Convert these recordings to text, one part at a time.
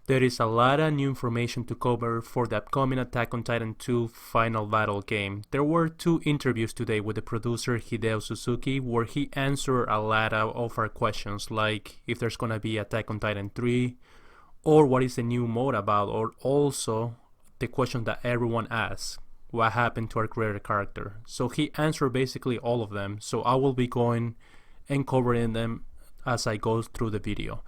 There is a lot of new information to cover for the upcoming Attack on Titan 2 Final Battle game. There were 2 interviews today with the producer Hideo Susuki where he answered a lot of our questions, like if there's gonna be Attack on Titan 3, or what is the new mode about, or also the question that everyone asks, what happened to our creator character. So he answered basically all of them, so I will be going and covering them as I go through the video.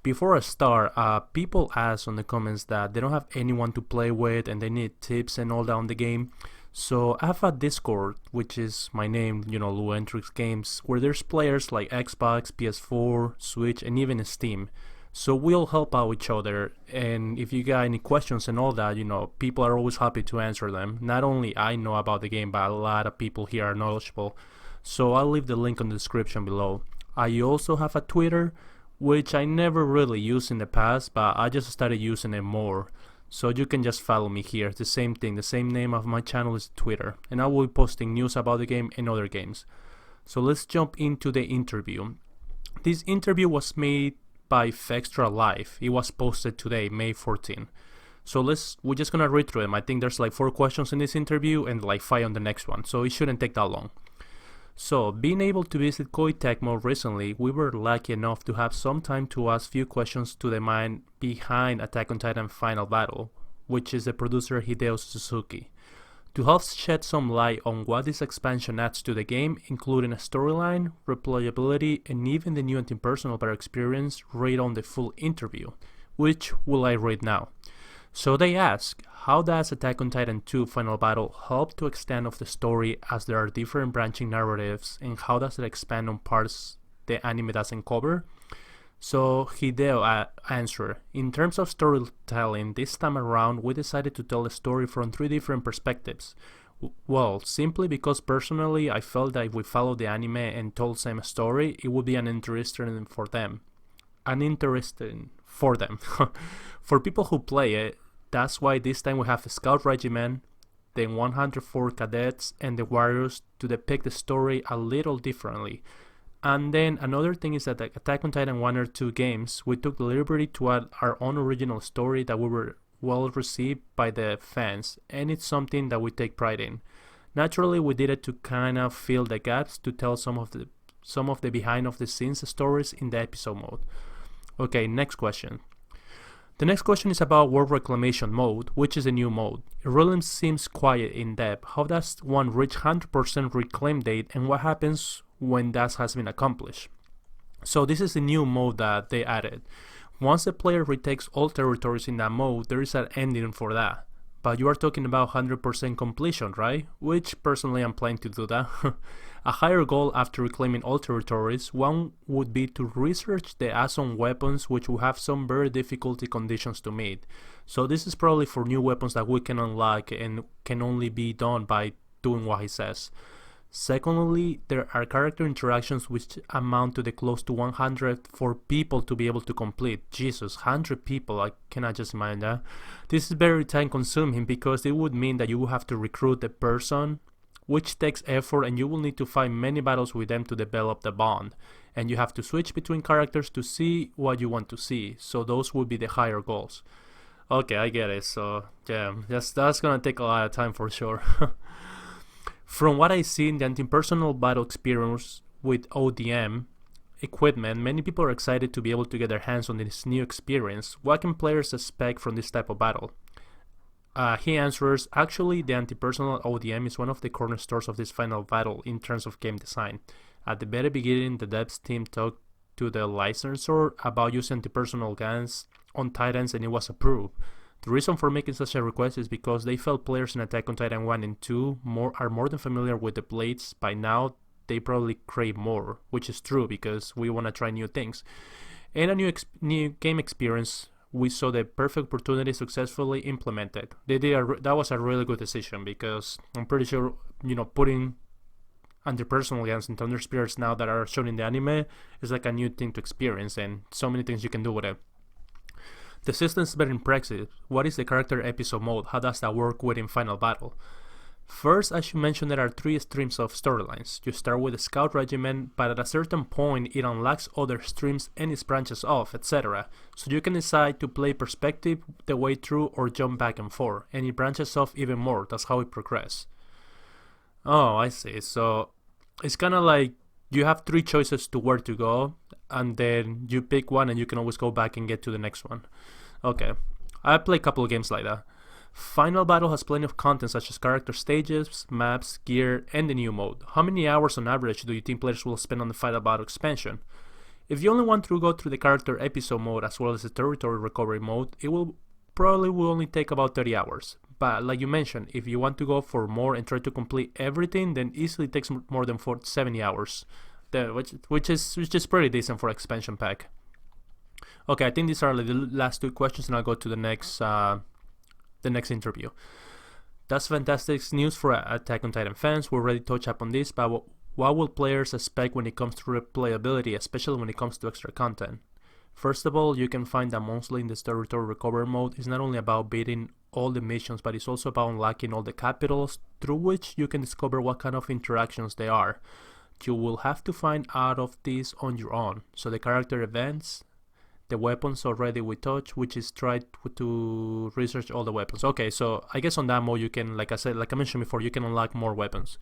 Before I start, people ask on the comments that they don't have anyone to play with and they need tips and all that on the game. So I have a Discord, which is my name, LuentrixGames, where there's players like Xbox, PS4, Switch, and even Steam. So we'll help out each other, and if you got any questions and all that, people are always happy to answer them. Not only I know about the game, but a lot of people here are knowledgeable. So I'll leave the link in the description below. I also have a Twitter, which I never really used in the past, but I just started using it more. So you can just follow me here. It's the same thing. The same name of my channel is Twitter, and I will be posting news about the game and other games. So let's jump into the interview. This interview was made by Fextra Live. It was posted today, May 14. So we're just gonna read through them. I think there's like 4 questions in this interview and like 5 on the next one, so it shouldn't take that long. So, being able to visit Koei Tecmo recently, we were lucky enough to have some time to ask few questions to the mind behind Attack on Titan Final Battle, which is the producer Hideo Susuki, to help shed some light on what this expansion adds to the game, including a storyline, replayability, and even the new anti-personal battle experience. Read on the full interview, which will I read now. So they ask, how does Attack on Titan 2 Final Battle help to extend of the story as there are different branching narratives, and how does it expand on parts the anime doesn't cover? So Hideo answered, in terms of storytelling, this time around we decided to tell a story from 3 different perspectives. Well, simply because personally I felt that if we followed the anime and told the same story, it would be uninteresting for them. For people who play it, that's why this time we have a Scout Regiment, the 104 Cadets, and the Warriors to depict the story a little differently. And then another thing is that the Attack on Titan 1 or 2 games, we took the liberty to add our own original story that we were well received by the fans, and it's something that we take pride in. Naturally, we did it to kind of fill the gaps to tell some of the behind of the scenes stories in the episode mode. Okay, next question. The next question is about World Reclamation mode, which is a new mode. It really seems quiet in depth. How does one reach 100% reclaim date, and what happens when that has been accomplished? So this is a new mode that they added. Once the player retakes all territories in that mode, there is an ending for that. But you are talking about 100% completion, right? Which personally I'm planning to do that. A higher goal after reclaiming all territories, one would be to research the Azon weapons, which will have some very difficulty conditions to meet. So this is probably for new weapons that we can unlock and can only be done by doing what he says. Secondly, there are character interactions which amount to the close to 100 for people to be able to complete. Jesus, 100 people, I cannot just imagine that. This is very time consuming because it would mean that you will have to recruit the person, which takes effort, and you will need to fight many battles with them to develop the bond. And you have to switch between characters to see what you want to see, so those would be the higher goals. Okay, I get it, so yeah, that's gonna take a lot of time for sure. From what I see in the anti-personal battle experience with ODM equipment, many people are excited to be able to get their hands on this new experience. What can players expect from this type of battle? He answers, actually the anti-personal ODM is one of the cornerstones of this final battle in terms of game design. At the very beginning, the devs team talked to the licensor about using anti-personal guns on Titans, and it was approved. The reason for making such a request is because they felt players in Attack on Titan 1 and 2 are more than familiar with the blades. By now, they probably crave more, which is true because we want to try new things. And a new game experience, we saw the perfect opportunity successfully implemented. That was a really good decision because I'm pretty sure, putting anti-personal guns and Thunder Spirits now that are shown in the anime is like a new thing to experience, and so many things you can do with it. The system is very impressive. What is the character episode mode? How does that work within Final Battle? First, I should mention there are 3 streams of storylines. You start with the Scout Regiment, but at a certain point it unlocks other streams and it branches off, etc. So you can decide to play perspective the way through or jump back and forth, and it branches off even more. That's how it progresses. Oh, I see. So it's kind of like you have 3 choices to where to go, and then you pick one and you can always go back and get to the next one. Okay, I play a couple of games like that. Final Battle has plenty of content such as character stages, maps, gear, and the new mode. How many hours on average do you think players will spend on the Final Battle expansion? If you only want to go through the character episode mode as well as the territory recovery mode, it will only take about 30 hours. But like you mentioned, if you want to go for more and try to complete everything, then easily takes more than 70 hours, which is pretty decent for expansion pack. Okay, I think these are like the last 2 questions, and I'll go to the next interview. That's fantastic news for Attack on Titan fans. We already touched upon this, but what will players expect when it comes to replayability, especially when it comes to extra content? First of all, you can find that mostly in this territory recovery mode is not only about beating all the missions, but it's also about unlocking all the capitals through which you can discover what kind of interactions they are. You will have to find out of these on your own. So the character events, the weapons already we touched, which is try to research all the weapons. Okay, so I guess on that mode you can, like I mentioned before, you can unlock more weapons.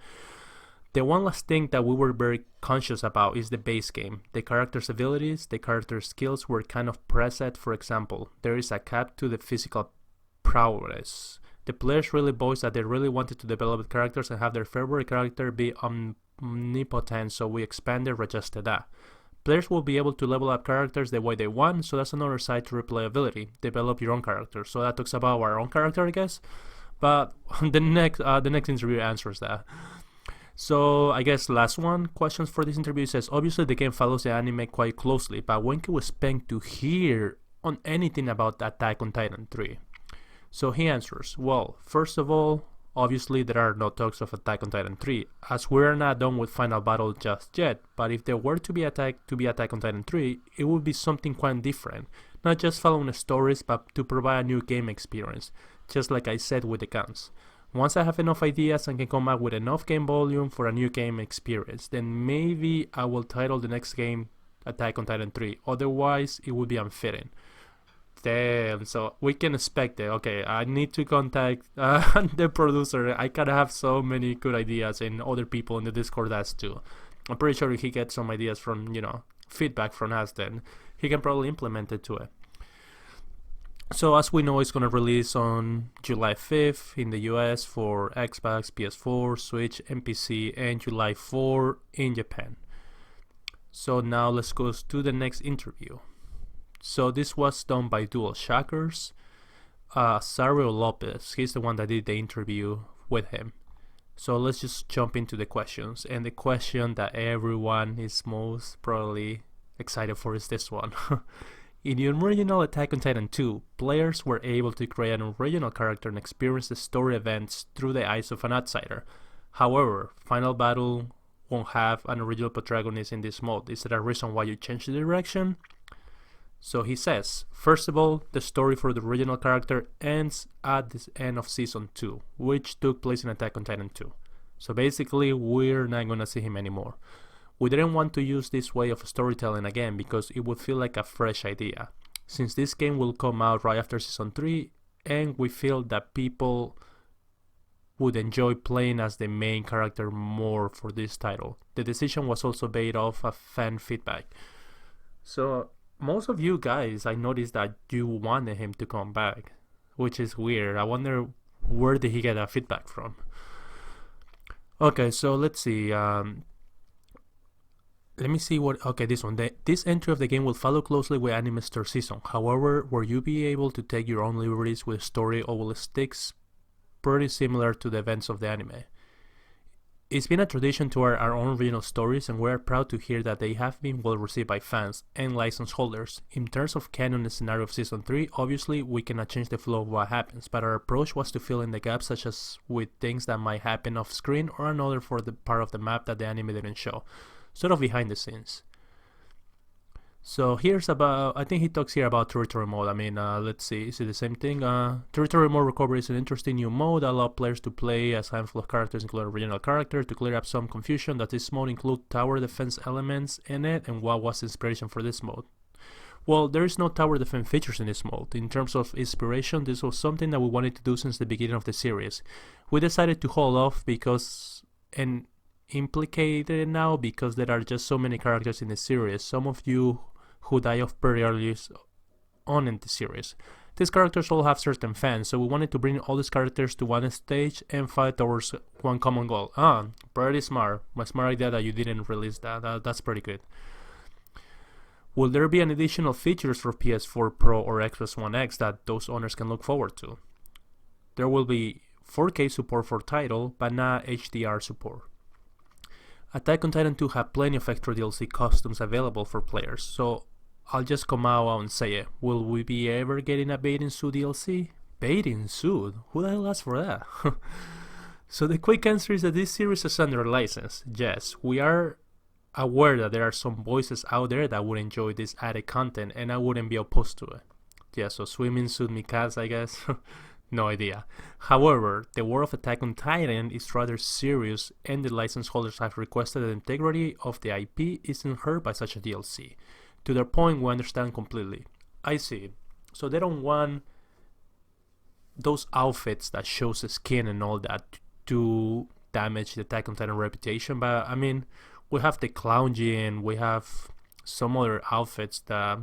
The one last thing that we were very conscious about is the base game. The character's abilities, the character's skills were kind of preset. For example, there is a cap to the physical prowess. The players really voiced that they really wanted to develop characters and have their favorite character be omnipotent, so we expanded, adjusted that. Players will be able to level up characters the way they want, so that's another side to replayability. Develop your own character. So that talks about our own character, I guess. But the next interview answers that. So I guess last one, questions for this interview says, obviously the game follows the anime quite closely, but when can we expect to hear on anything about Attack on Titan 3? So he answers, well, first of all, obviously there are no talks of Attack on Titan 3, as we're not done with Final Battle just yet, but if there were to be Attack on Titan 3, it would be something quite different, not just following the stories, but to provide a new game experience, just like I said with the guns. Once I have enough ideas and can come up with enough game volume for a new game experience, then maybe I will title the next game Attack on Titan 3, otherwise it would be unfitting. Damn, so we can expect it. Okay, I need to contact the producer. I can have so many good ideas, and other people in the Discord does too. I'm pretty sure if he gets some ideas from, feedback from us, then he can probably implement it to it. So as we know, it's going to release on July 5th in the US for Xbox, PS4, Switch, and PC, and July 4 in Japan. So now let's go to the next interview. So this was done by Dual Shockers. Sario Lopez, he's the one that did the interview with him. So let's just jump into the questions. And the question that everyone is most probably excited for is this one. In the original Attack on Titan 2, players were able to create an original character and experience the story events through the eyes of an outsider. However, Final Battle won't have an original protagonist in this mode. Is there a reason why you changed the direction? So he says, first of all, the story for the original character ends at the end of Season 2, which took place in Attack on Titan 2. So basically, we're not gonna see him anymore. We didn't want to use this way of storytelling again because it would feel like a fresh idea. Since this game will come out right after Season 3, and we feel that people would enjoy playing as the main character more for this title. The decision was also based off of fan feedback. So most of you guys, I noticed that you wanted him to come back, which is weird. I wonder where did he get that feedback from. Okay, so let's see. Let me see what. Okay, this one. This entry of the game will follow closely with anime's third season. However, will you be able to take your own liberties with story, or will it stick pretty similar to the events of the anime? It's been a tradition to our own original stories, and we're proud to hear that they have been well received by fans and license holders. In terms of canon and scenario of Season 3, obviously we cannot change the flow of what happens, but our approach was to fill in the gaps, such as with things that might happen off screen or another for the part of the map that the anime didn't show, sort of behind the scenes. So here's about, I think he talks here about territory mode. I mean, let's see, is it the same thing? Territory mode recovery is an interesting new mode that allows players to play as a handful of characters, including original character, to clear up some confusion that this mode includes tower defense elements in it, and what was the inspiration for this mode. Well, there is no tower defense features in this mode. In terms of inspiration, this was something that we wanted to do since the beginning of the series. We decided to hold off because, and implicated now because there are just so many characters in the series. Some of you who die off pretty early on in the series. These characters all have certain fans, so we wanted to bring all these characters to one stage and fight towards one common goal. Pretty smart. My smart idea that you didn't release that. That's pretty good. Will there be an additional features for PS4 Pro or Xbox One X that those owners can look forward to? There will be 4K support for title, but not HDR support. Attack on Titan 2 had plenty of extra DLC costumes available for players, so I'll just come out and say it. Will we be ever getting a bathing suit DLC? Bathing suit? Who the hell asked for that? So the quick answer is that this series is under license. Yes, we are aware that there are some voices out there that would enjoy this added content, and I wouldn't be opposed to it. Yeah, so swimming suit Mikasa, I guess. No idea. However, the world of Attack on Titan is rather serious, and the license holders have requested that the integrity of the IP isn't hurt by such a DLC. To their point, we understand completely. I see. So they don't want those outfits that shows the skin and all that to damage the Attack on Titan reputation, but I mean, we have the clown gene, we have some other outfits that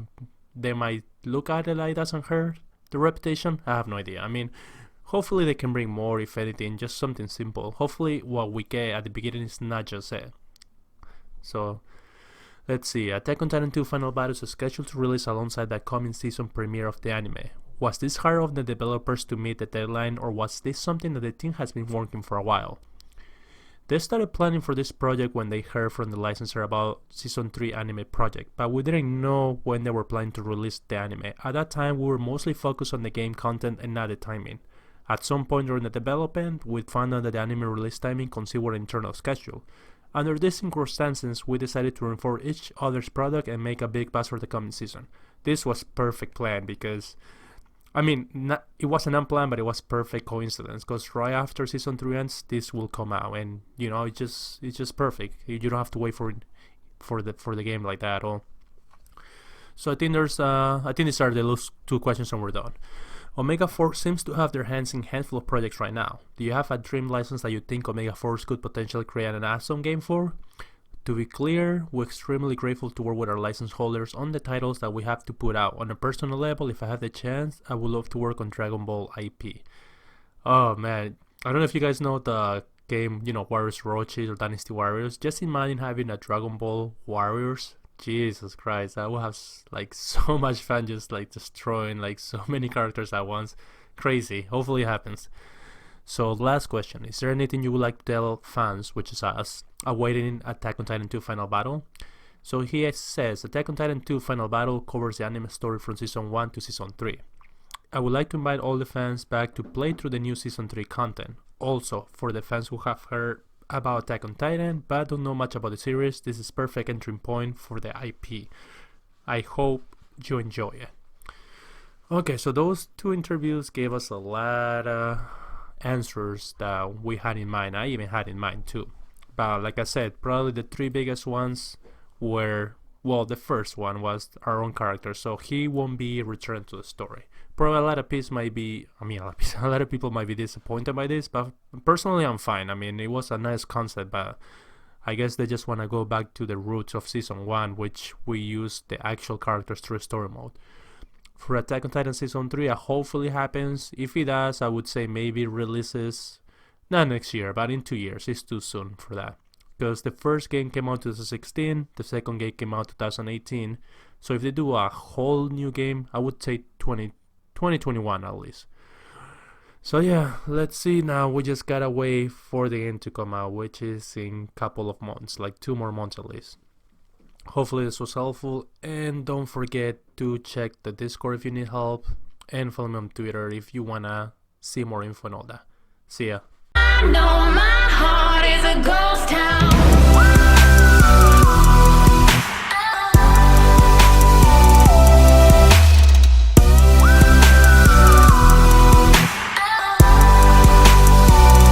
they might look at it like doesn't hurt the reputation. I have no idea. I mean, hopefully they can bring more, if anything, just something simple. Hopefully what we get at the beginning is not just it. So let's see. Attack on Titan 2 Final Battle is scheduled to release alongside the coming season premiere of the anime. Was this hard of the developers to meet the deadline, or was this something that the team has been working for a while? They started planning for this project when they heard from the licensor about Season 3 anime project, but we didn't know when they were planning to release the anime. At that time, we were mostly focused on the game content and not the timing. At some point during the development, we found out that the anime release timing considered an internal schedule. Under these circumstances, we decided to reinforce each other's product and make a big buzz for the coming season. This was perfect plan because, I mean, it wasn't unplanned, but it was perfect coincidence. Because right after season 3 ends, this will come out, and you know, it's just perfect. You don't have to wait for the game like that at all. So I think these are the last two questions, and we're done. Omega Force seems to have their hands in a handful of projects right now. Do you have a dream license that you think Omega Force could potentially create an awesome game for? To be clear, we're extremely grateful to work with our license holders on the titles that we have to put out. On a personal level, if I have the chance, I would love to work on Dragon Ball IP. Oh man, I don't know if you guys know the game, you know, Warriors Orochi or Dynasty Warriors. Just imagine having a Dragon Ball Warriors. Jesus Christ, I would have like so much fun just like destroying like so many characters at once. Crazy. Hopefully it happens. So last question, is there anything you would like to tell fans, which is us, awaiting Attack on Titan 2 Final Battle? So he says, Attack on Titan 2 Final Battle covers the anime story from Season 1 to Season 3. I would like to invite all the fans back to play through the new Season 3 content. Also, for the fans who have heard about Attack on Titan but don't know much about the series, this is perfect entry point for the IP. I hope you enjoy it. Okay, so those two interviews gave us a lot of answers that we had in mind. I even had in mind too, but like I said, probably the three biggest ones were, well, the first one was our own character, so he won't be returned to the story. Probably a lot of people might be disappointed by this, but personally I'm fine. I mean, it was a nice concept, but I guess they just want to go back to the roots of Season 1, which we used the actual characters through story mode. For Attack on Titan Season 3, hopefully happens. If it does, I would say maybe releases, not next year, but in 2 years. It's too soon for that. Because the first game came out in 2016, the second game came out in 2018. So if they do a whole new game, I would say 2021 at least. So yeah, let's see now. We just gotta wait for the game to come out, which is in a couple of months, like 2 more months at least. Hopefully this was helpful, and don't forget to check the Discord if you need help, and follow me on Twitter if you wanna see more info and all that. See ya. I know my heart is a ghost town.